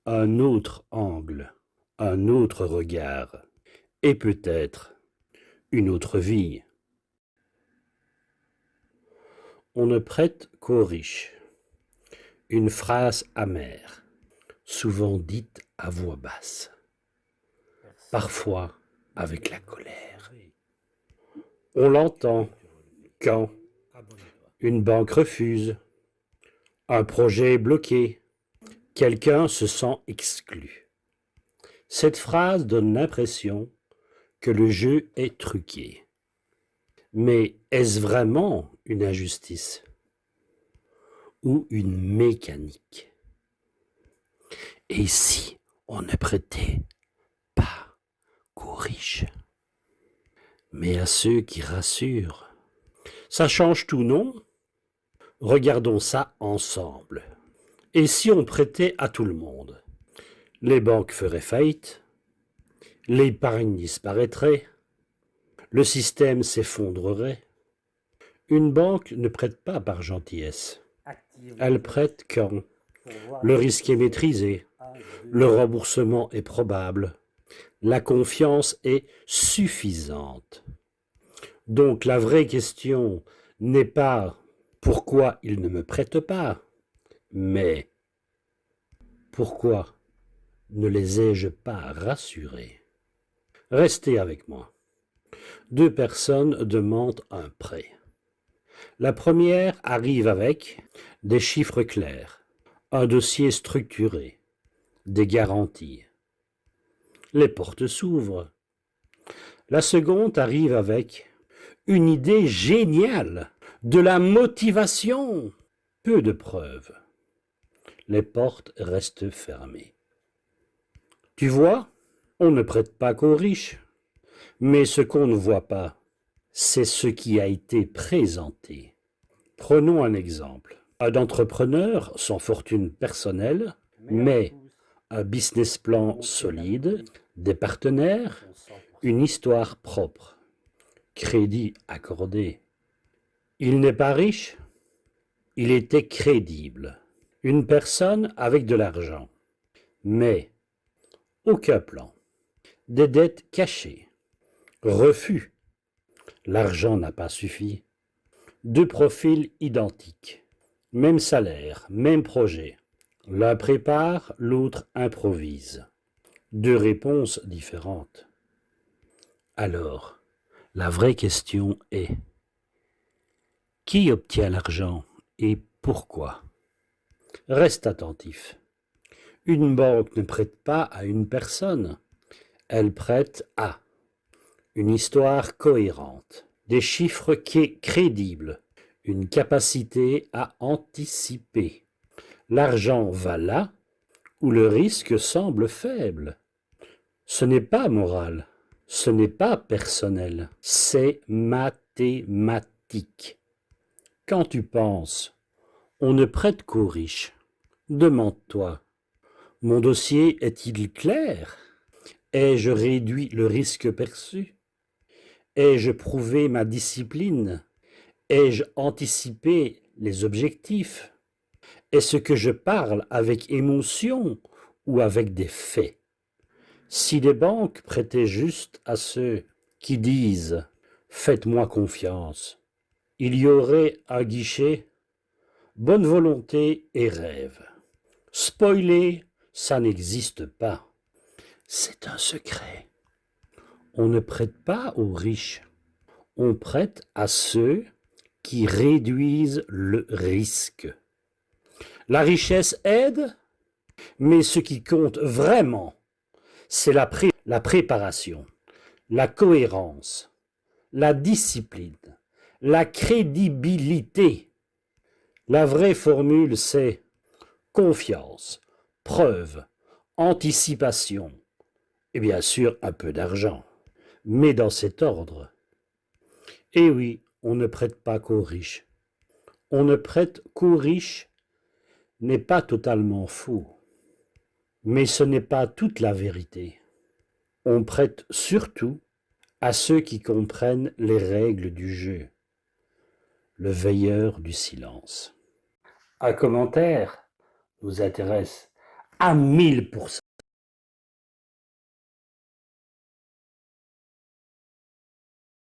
un autre angle, un autre regard, et peut-être une autre vie. On ne prête qu'aux riches. Une phrase amère, souvent dite à voix basse, parfois avec la colère. On l'entend quand une banque refuse, un projet est bloqué, quelqu'un se sent exclu. Cette phrase donne l'impression que le jeu est truqué. Mais est-ce vraiment une injustice ou une mécanique? Et si on ne prêtait pas qu'aux riches, mais à ceux qui rassurent? Ça change tout, non? Regardons ça ensemble. Et si on prêtait à tout le monde? Les banques feraient faillite, l'épargne disparaîtrait, le système s'effondrerait. Une banque ne prête pas par gentillesse. Elle prête quand le risque est maîtrisé, le remboursement est probable, la confiance est suffisante. Donc la vraie question n'est pas pourquoi il ne me prête pas, mais pourquoi ne les ai-je pas rassurés? Restez avec moi. Deux personnes demandent un prêt. La première arrive avec des chiffres clairs, un dossier structuré, des garanties. Les portes s'ouvrent. La seconde arrive avec une idée géniale, de la motivation, peu de preuves. Les portes restent fermées. Tu vois, on ne prête pas qu'aux riches, mais ce qu'on ne voit pas, c'est ce qui a été présenté. Prenons un exemple. Un entrepreneur sans fortune personnelle, mais un business plan solide, des partenaires, une histoire propre, crédit accordé. Il n'est pas riche, il était crédible. Une personne avec de l'argent, mais aucun plan. Des dettes cachées, refus. L'argent n'a pas suffi. Deux profils identiques, même salaire, même projet. L'un prépare, l'autre improvise. Deux réponses différentes. Alors, la vraie question est: qui obtient l'argent et pourquoi? Reste attentif. Une banque ne prête pas à une personne, elle prête à une histoire cohérente, des chiffres crédibles, une capacité à anticiper. L'argent va là où le risque semble faible. Ce n'est pas moral, ce n'est pas personnel, c'est mathématique. Quand tu penses « on ne prête qu'aux riches », demande-toi: mon dossier est-il clair? Ai-je réduit le risque perçu? Ai-je prouvé ma discipline? Ai-je anticipé les objectifs? Est-ce que je parle avec émotion ou avec des faits? Si les banques prêtaient juste à ceux qui disent « faites-moi confiance », il y aurait un guichet bonne volonté et rêve. Spoiler, ça n'existe pas. C'est un secret. On ne prête pas aux riches, on prête à ceux qui réduisent le risque. La richesse aide, mais ce qui compte vraiment, c'est la préparation, la cohérence, la discipline, la crédibilité. La vraie formule, c'est confiance, preuve, anticipation et bien sûr un peu d'argent. Mais dans cet ordre. Et oui, on ne prête pas qu'aux riches. On ne prête qu'aux riches n'est pas totalement faux. Mais ce n'est pas toute la vérité. On prête surtout à ceux qui comprennent les règles du jeu. Le veilleur du silence. Un commentaire nous intéresse à 1000%.